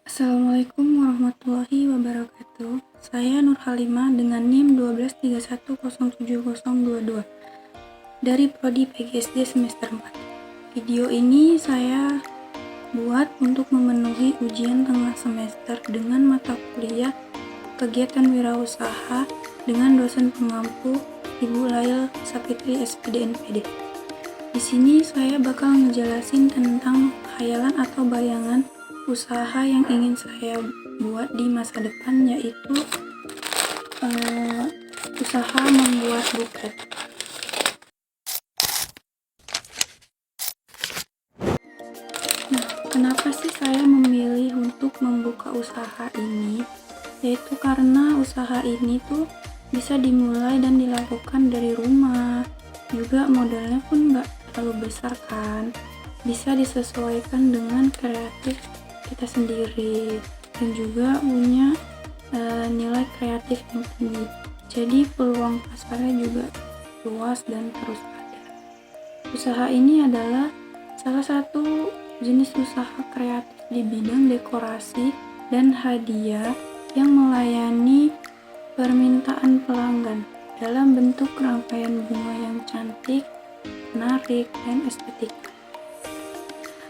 Assalamualaikum warahmatullahi wabarakatuh. Saya Nur Halimah dengan NIM 123107022 dari Prodi PGSD semester 4. Video ini saya buat untuk memenuhi ujian tengah semester dengan mata kuliah kegiatan wirausaha dengan dosen pengampu Ibu Lail Sapitri SPD NPD. Di sini saya bakal ngejelasin tentang khayalan atau bayangan usaha yang ingin saya buat di masa depan, yaitu usaha membuat buket. Nah, kenapa sih saya memilih untuk membuka usaha ini? Yaitu karena usaha ini tuh bisa dimulai dan dilakukan dari rumah. Juga modalnya pun nggak terlalu besar kan. Bisa disesuaikan dengan kreatif kita sendiri dan juga punya nilai kreatif yang tinggi. Jadi peluang pasarnya juga luas dan terus ada. Usaha ini adalah salah satu jenis usaha kreatif di bidang dekorasi dan hadiah yang melayani permintaan pelanggan dalam bentuk rangkaian bunga yang cantik, menarik, dan estetik.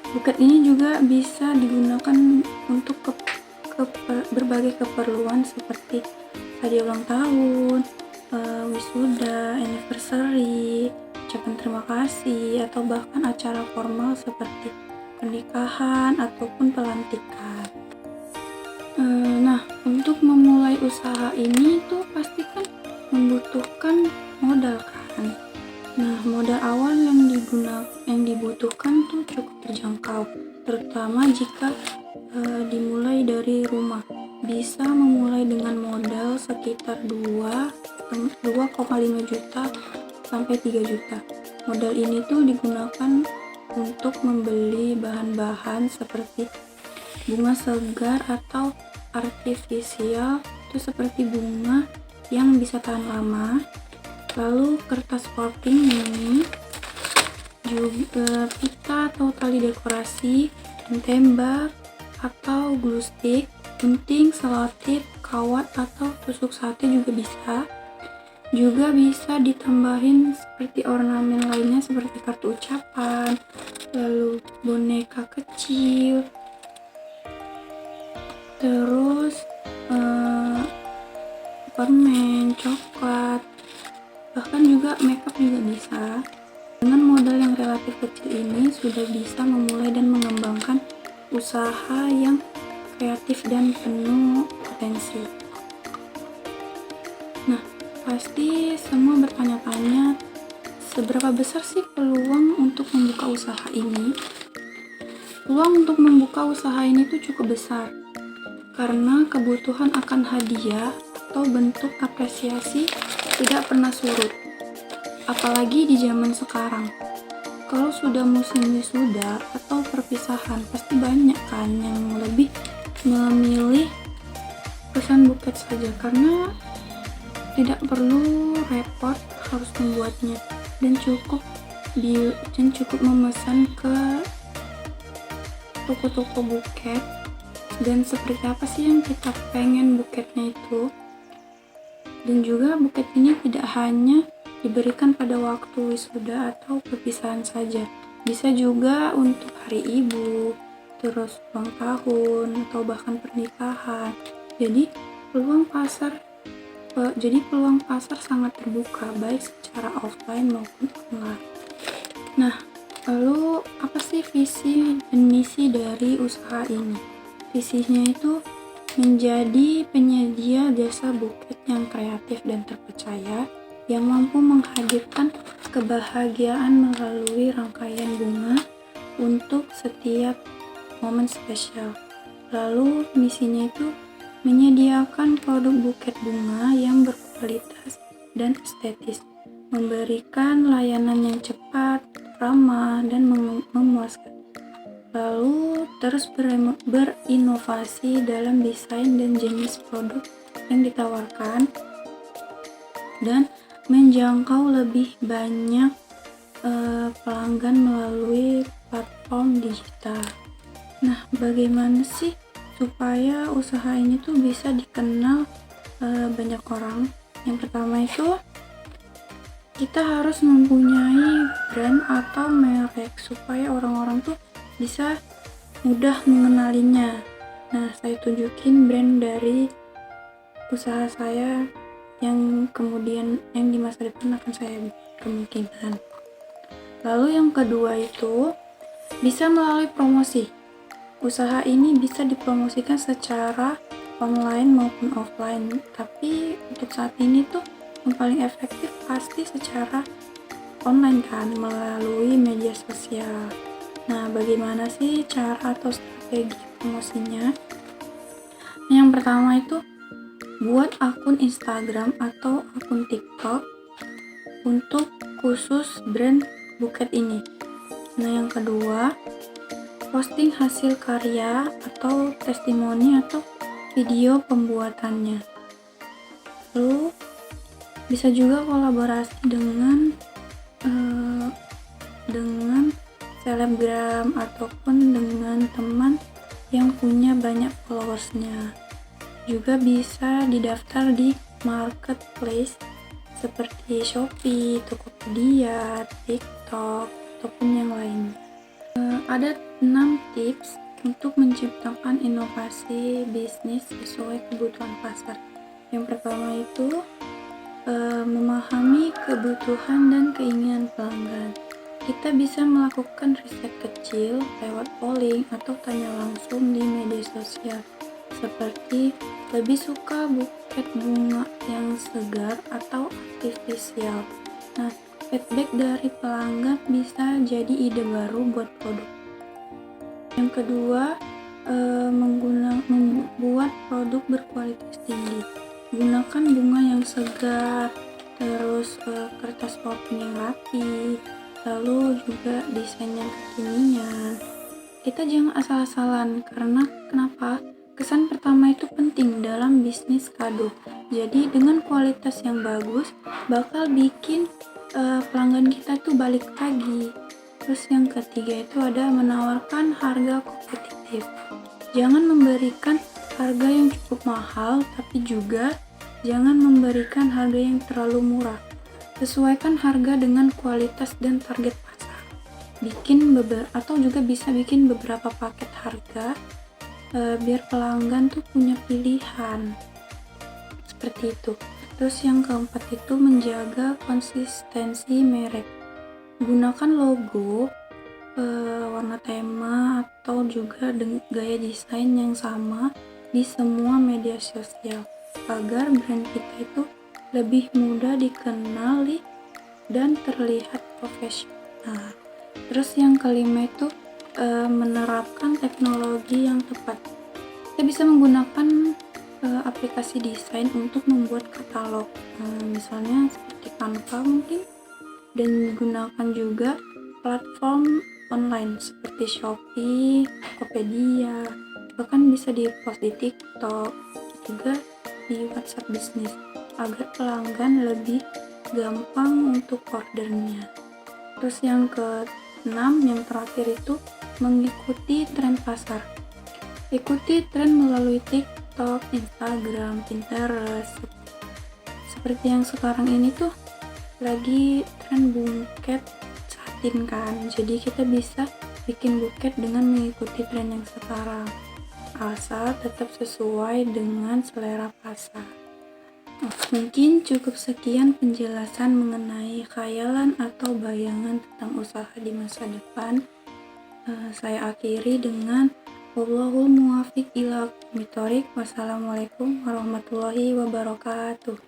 Buket ini juga bisa digunakan untuk berbagai keperluan seperti hadiah ulang tahun, wisuda, anniversary, ucapan terima kasih, atau bahkan acara formal seperti pernikahan ataupun pelantikan. Nah, untuk memulai usaha ini tuh pasti kan membutuhkan modal kan. Nah, modal awal yang dibutuhkan tuh cukup terjangkau, terutama jika dimulai dari rumah. Bisa memulai dengan modal sekitar 2,5 juta sampai 3 juta. Modal ini tuh digunakan untuk membeli bahan-bahan seperti bunga segar atau artifisial, itu seperti bunga yang bisa tahan lama. Lalu kertas sporting ini, juga pita atau tali dekorasi, tembak atau glue stick, gunting, selotip, kawat atau tusuk sate juga bisa. Juga bisa ditambahin seperti ornamen lainnya seperti kartu ucapan, lalu boneka kecil, terus permen, coklat, bahkan juga makeup juga bisa. Dengan modal yang relatif kecil ini sudah bisa memulai dan mengembangkan usaha yang kreatif dan penuh potensi. Nah, pasti semua bertanya-tanya, seberapa besar sih peluang untuk membuka usaha ini? Peluang untuk membuka usaha ini tuh cukup besar karena kebutuhan akan hadiah atau bentuk apresiasi tidak pernah surut, apalagi di zaman sekarang. Kalau sudah musim wisuda atau perpisahan, pasti banyak kan yang lebih memilih pesan buket saja karena tidak perlu repot harus membuatnya dan cukup memesan ke toko-toko buket dan seperti apa sih yang kita pengen buketnya itu. Dan juga buket ini tidak hanya diberikan pada waktu wisuda atau perpisahan saja, bisa juga untuk hari ibu, terus ulang tahun, atau bahkan pernikahan. Jadi peluang pasar sangat terbuka, baik secara offline maupun online. Nah, lalu apa sih visi dan misi dari usaha ini? Visinya itu menjadi penyedia jasa buket yang kreatif dan terpercaya, yang mampu menghadirkan kebahagiaan melalui rangkaian bunga untuk setiap momen spesial. Lalu misinya itu menyediakan produk buket bunga yang berkualitas dan estetis, memberikan layanan yang cepat, ramah, dan memuaskan. Lalu terus berinovasi dalam desain dan jenis produk yang ditawarkan, dan menjangkau lebih banyak pelanggan melalui platform digital. Nah, bagaimana sih supaya usaha ini tuh bisa dikenal banyak orang? Yang pertama itu kita harus mempunyai brand atau merek supaya orang-orang tuh bisa mudah mengenalinya. Nah, saya tunjukin brand dari usaha saya yang kemudian yang di masa depan akan saya kemungkinan. Lalu yang kedua itu bisa melalui promosi. Usaha ini bisa dipromosikan secara online maupun offline, tapi untuk saat ini tuh yang paling efektif pasti secara online kan, melalui media sosial. Nah, bagaimana sih cara atau strategi promosinya? Yang pertama itu buat akun Instagram atau akun TikTok untuk khusus brand buket ini. Nah, yang kedua, posting hasil karya atau testimoni atau video pembuatannya. Lalu bisa juga kolaborasi dengan selebgram ataupun dengan teman yang punya banyak followersnya. Juga bisa didaftar di marketplace seperti Shopee, Tokopedia, TikTok, ataupun yang lain. Ada 6 tips untuk menciptakan inovasi bisnis sesuai kebutuhan pasar. Yang pertama itu memahami kebutuhan dan keinginan pelanggan. Kita bisa melakukan riset kecil lewat polling atau tanya langsung di media sosial, seperti lebih suka buket bunga yang segar atau artifisial. Nah, feedback dari pelanggan bisa jadi ide baru buat produk. Yang kedua, membuat produk berkualitas tinggi. Gunakan bunga yang segar, terus kertas pulpen yang rapi, lalu juga desain yang kekinian. Kita jangan asal-asalan, karena kenapa? Kesan pertama itu penting dalam bisnis kado. Jadi dengan kualitas yang bagus bakal bikin pelanggan kita tuh balik lagi. Terus yang ketiga itu ada menawarkan harga kompetitif. Jangan memberikan harga yang cukup mahal, tapi juga jangan memberikan harga yang terlalu murah. Sesuaikan harga dengan kualitas dan target pasar. Atau juga bisa bikin beberapa paket harga biar pelanggan tuh punya pilihan. Seperti itu. Terus yang keempat itu menjaga konsistensi merek. Gunakan logo, warna tema, atau juga gaya desain yang sama di semua media sosial agar brand kita itu lebih mudah dikenali dan terlihat profesional. Terus yang kelima itu menerapkan teknologi yang tepat. Kita bisa menggunakan aplikasi desain untuk membuat katalog, misalnya seperti Canva mungkin, dan gunakan juga platform online seperti Shopee, Tokopedia, bahkan bisa di-post di TikTok, juga di WhatsApp bisnis agar pelanggan lebih gampang untuk ordernya. Terus yang keenam, yang terakhir itu mengikuti tren pasar. Ikuti tren melalui TikTok, Instagram, Pinterest. Seperti yang sekarang ini tuh lagi tren buket satin kan, jadi kita bisa bikin buket dengan mengikuti tren yang sekarang, asal tetap sesuai dengan selera pasar. Mungkin cukup sekian penjelasan mengenai khayalan atau bayangan tentang usaha di masa depan. Saya akhiri dengan wallahul muwaffiq ila aqwamit thoriq. Wassalamualaikum warahmatullahi wabarakatuh.